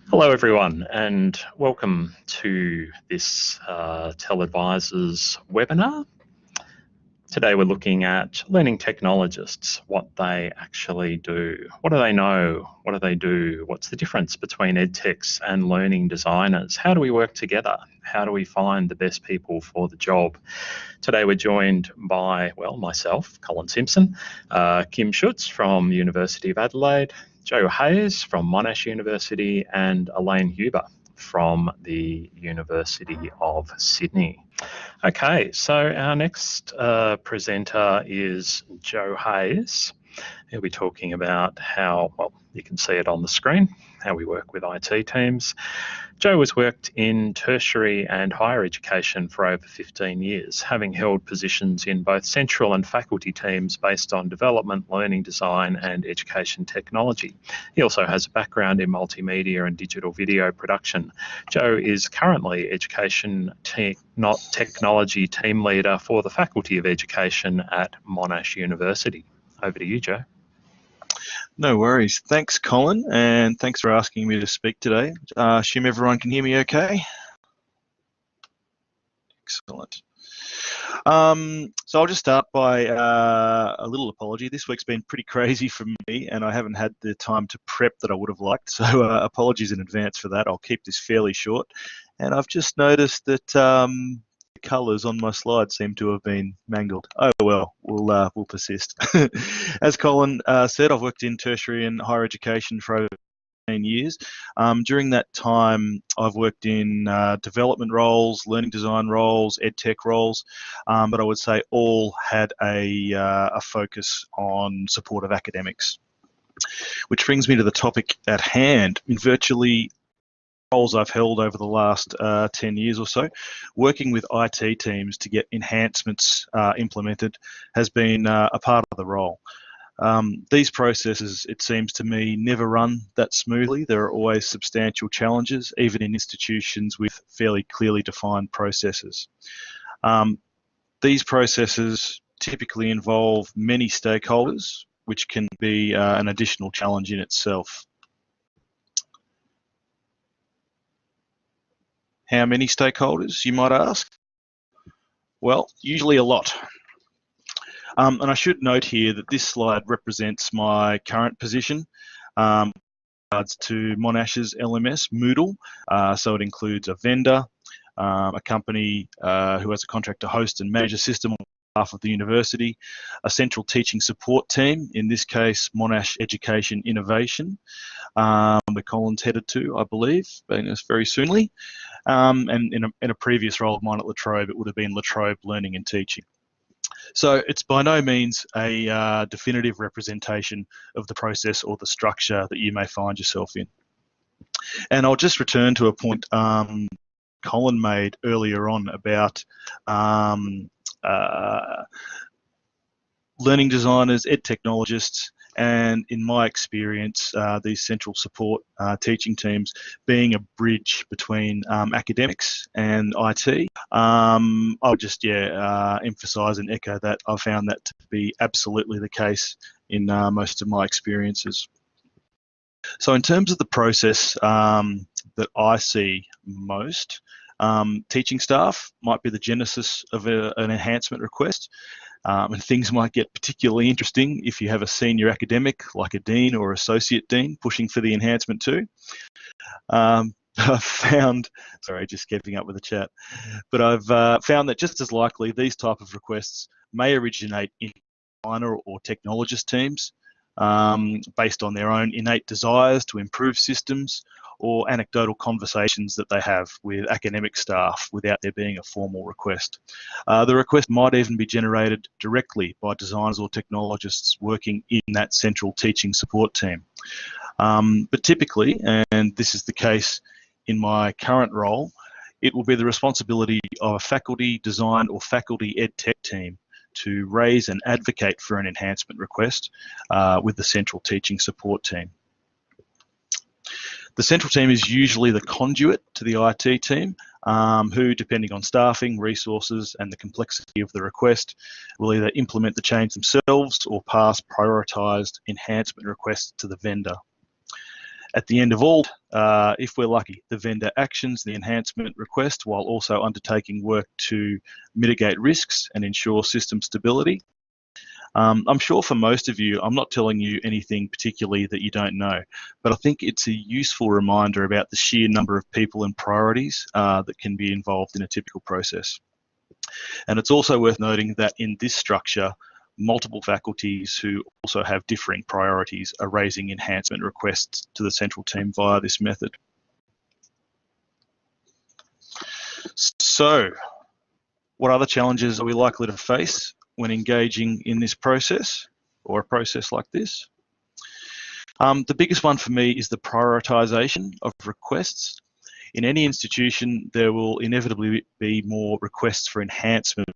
Hello everyone and welcome to this TELedvisors webinar. Today we're looking at learning technologists, what they actually do. What do they know? What do they do? What's the difference between edtechs and learning designers? How do we work together? How do we find the best people for the job? Today we're joined by, well, myself, Colin Simpson, Kim Schutz from University of Adelaide, Joe Hayes from Monash University, and Elaine Huber from the University of Sydney. Okay, so our next presenter is Joe Hayes. He'll be talking about how, well, you can see it on the screen, how we work with IT teams. Joe has worked in tertiary and higher education for over 15 years, having held positions in both central and faculty teams based on development, learning design and education technology. He also has a background in multimedia and digital video production. Joe is currently technology team leader for the Faculty of Education at Monash University. Over to you, Joe. No worries. Thanks, Colin, and thanks for asking me to speak today. Assume everyone can hear me okay? Excellent. So I'll just start by a little apology. This week's been pretty crazy for me, and I haven't had the time to prep that I would have liked, so apologies in advance for that. I'll keep this fairly short. And I've just noticed that the colours on my slide seem to have been mangled. Oh well, we'll persist. As Colin said, I've worked in tertiary and higher education for over 15 years. During that time, I've worked in development roles, learning design roles, edtech roles, but I would say all had a focus on support of academics. Which brings me to the topic at hand. In virtually roles I've held over the last 10 years or so, working with IT teams to get enhancements implemented has been a part of the role. These processes, it seems to me, never run that smoothly. There are always substantial challenges, even in institutions with fairly clearly defined processes. These processes typically involve many stakeholders, which can be an additional challenge in itself. How many stakeholders, you might ask? Well, usually a lot. And I should note here that this slide represents my current position in regards to Monash's LMS, Moodle. So it includes a vendor, a company who has a contract to host and manage a system on behalf of the university, a central teaching support team, in this case Monash Education Innovation, that Colin's headed to, I believe, very soonly. And in a previous role of mine at La Trobe, it would have been La Trobe Learning and Teaching. So it's by no means a definitive representation of the process or the structure that you may find yourself in. And I'll just return to a point Colin made earlier on about learning designers, ed technologists, and in my experience, these central support teaching teams being a bridge between academics and IT. I'll just emphasise and echo that I've found that to be absolutely the case in most of my experiences. So in terms of the process that I see most, teaching staff might be the genesis of an enhancement request. And things might get particularly interesting if you have a senior academic like a dean or associate dean pushing for the enhancement too. I've found, sorry, just keeping up with the chat, but I've found that just as likely these type of requests may originate in designer or technologist teams based on their own innate desires to improve systems or anecdotal conversations that they have with academic staff without there being a formal request. The request might even be generated directly by designers or technologists working in that central teaching support team. But typically, and this is the case in my current role, it will be the responsibility of a faculty design or faculty ed tech team to raise and advocate for an enhancement request with the central teaching support team. The central team is usually the conduit to the IT team, who, depending on staffing, resources, and the complexity of the request, will either implement the change themselves or pass prioritised enhancement requests to the vendor. At the end of all, if we're lucky, the vendor actions the enhancement request while also undertaking work to mitigate risks and ensure system stability. I'm sure for most of you, I'm not telling you anything particularly that you don't know, but I think it's a useful reminder about the sheer number of people and priorities that can be involved in a typical process. And it's also worth noting that in this structure, multiple faculties who also have differing priorities are raising enhancement requests to the central team via this method. So, what other challenges are we likely to face when engaging in this process, or a process like this? The biggest one for me is the prioritization of requests. In any institution, there will inevitably be more requests for enhancement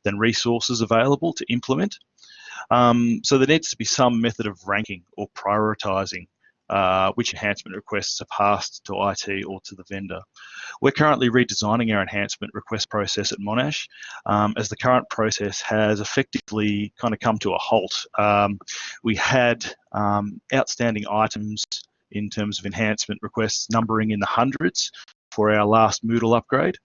than resources available to implement. So there needs to be some method of ranking or prioritizing which enhancement requests are passed to IT or to the vendor. We're currently redesigning our enhancement request process at Monash, as the current process has effectively kind of come to a halt. We had outstanding items in terms of enhancement requests numbering in the hundreds for our last Moodle upgrade.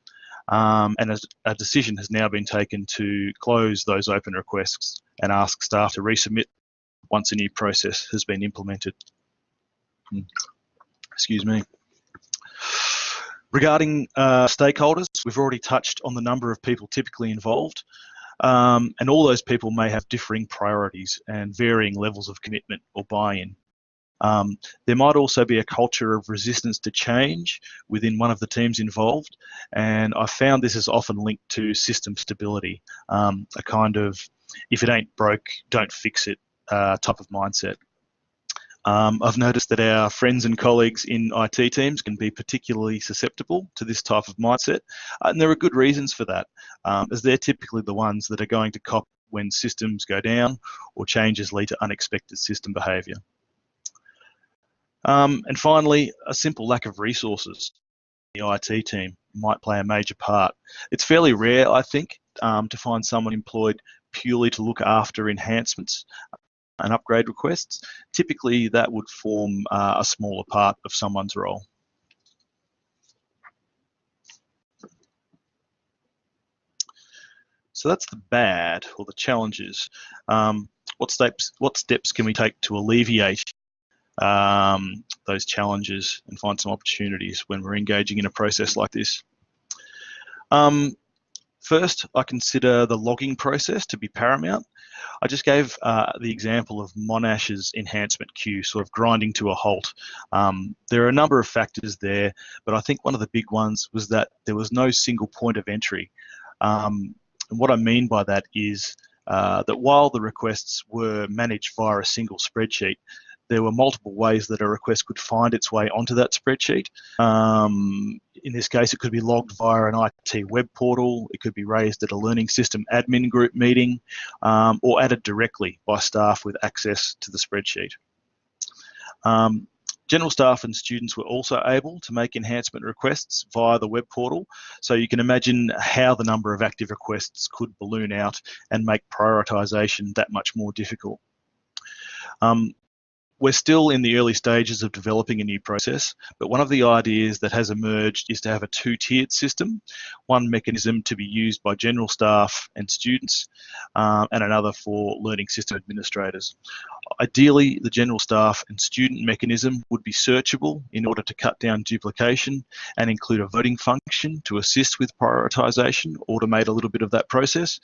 And a decision has now been taken to close those open requests and ask staff to resubmit once a new process has been implemented. Excuse me. Regarding stakeholders, we've already touched on the number of people typically involved, and all those people may have differing priorities and varying levels of commitment or buy-in. There might also be a culture of resistance to change within one of the teams involved, and I found this is often linked to system stability, a kind of if it ain't broke, don't fix it type of mindset. I've noticed that our friends and colleagues in IT teams can be particularly susceptible to this type of mindset, and there are good reasons for that, as they're typically the ones that are going to cop when systems go down or changes lead to unexpected system behaviour. And finally, a simple lack of resources in the IT team might play a major part. It's fairly rare, I think, to find someone employed purely to look after enhancements and upgrade requests. Typically, that would form a smaller part of someone's role. So that's the bad, or the challenges. What steps can we take to alleviate those challenges and find some opportunities when we're engaging in a process like this? First, I consider the logging process to be paramount. I just gave the example of Monash's enhancement queue sort of grinding to a halt. There are a number of factors there, but I think one of the big ones was that there was no single point of entry. And what I mean by that is that while the requests were managed via a single spreadsheet, there were multiple ways that a request could find its way onto that spreadsheet. In this case, it could be logged via an IT web portal, it could be raised at a learning system admin group meeting, or added directly by staff with access to the spreadsheet. General staff and students were also able to make enhancement requests via the web portal, so you can imagine how the number of active requests could balloon out and make prioritisation that much more difficult. We're still in the early stages of developing a new process, but one of the ideas that has emerged is to have a two-tiered system, one mechanism to be used by general staff and students, and another for learning system administrators. Ideally, the general staff and student mechanism would be searchable in order to cut down duplication and include a voting function to assist with prioritisation, automate a little bit of that process.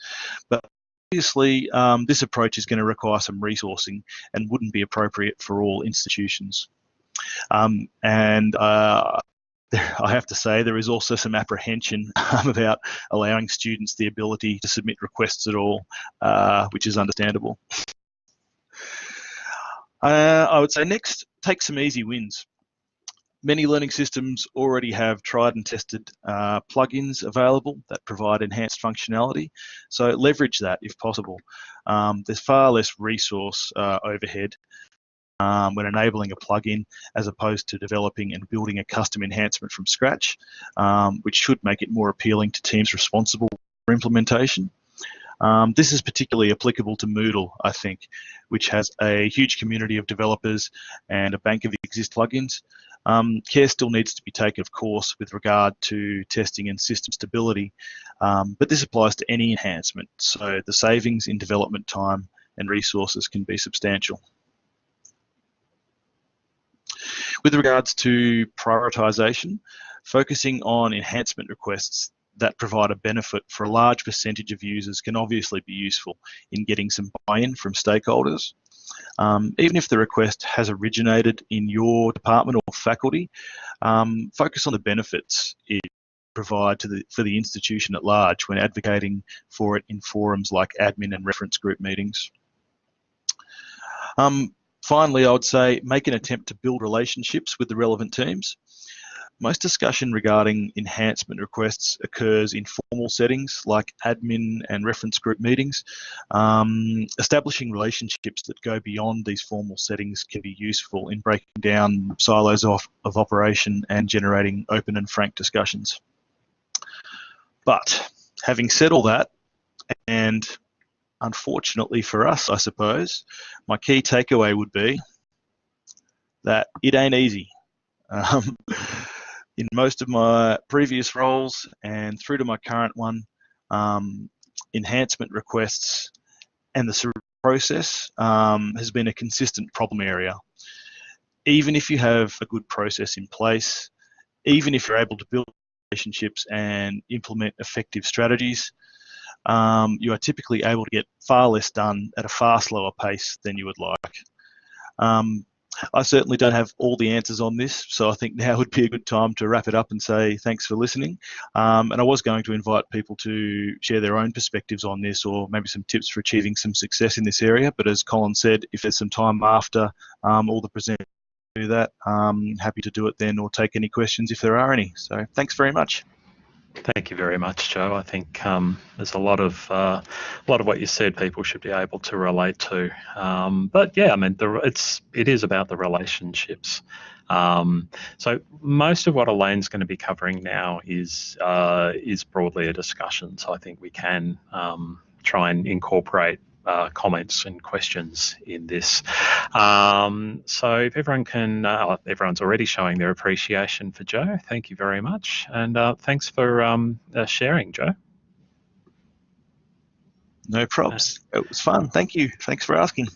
But obviously, this approach is going to require some resourcing and wouldn't be appropriate for all institutions. I have to say there is also some apprehension about allowing students the ability to submit requests at all, which is understandable. I would say next, take some easy wins. Many learning systems already have tried and tested plugins available that provide enhanced functionality, so leverage that if possible. There's far less resource overhead when enabling a plugin as opposed to developing and building a custom enhancement from scratch, which should make it more appealing to teams responsible for implementation. This is particularly applicable to Moodle, I think, which has a huge community of developers and a bank of existing plugins. Care still needs to be taken, of course, with regard to testing and system stability, but this applies to any enhancement, so the savings in development time and resources can be substantial. With regards to prioritization, focusing on enhancement requests that provide a benefit for a large percentage of users can obviously be useful in getting some buy-in from stakeholders. Even if the request has originated in your department or faculty, focus on the benefits it provides for the institution at large when advocating for it in forums like admin and reference group meetings. Finally, I would say make an attempt to build relationships with the relevant teams. Most discussion regarding enhancement requests occurs in formal settings like admin and reference group meetings. Establishing relationships that go beyond these formal settings can be useful in breaking down silos of operation and generating open and frank discussions. But having said all that, and unfortunately for us, I suppose, my key takeaway would be that it ain't easy. In most of my previous roles and through to my current one, enhancement requests and the process has been a consistent problem area. Even if you have a good process in place, even if you're able to build relationships and implement effective strategies, you are typically able to get far less done at a far slower pace than you would like. I certainly don't have all the answers on this, so I think now would be a good time to wrap it up and say thanks for listening. And I was going to invite people to share their own perspectives on this or maybe some tips for achieving some success in this area. But as Colin said, if there's some time after all the presenters do that, happy to do it then or take any questions if there are any. So thanks very much. Thank you very much, Joe. I think there's a lot of what you said people should be able to relate to. But yeah, I mean, it is about the relationships. So most of what Elaine's going to be covering now is broadly a discussion. So I think we can try and incorporate comments and questions in this. So if everyone can, everyone's already showing their appreciation for Joe. Thank you very much. And thanks for sharing, Joe. No props. It was fun. Thank you. Thanks for asking.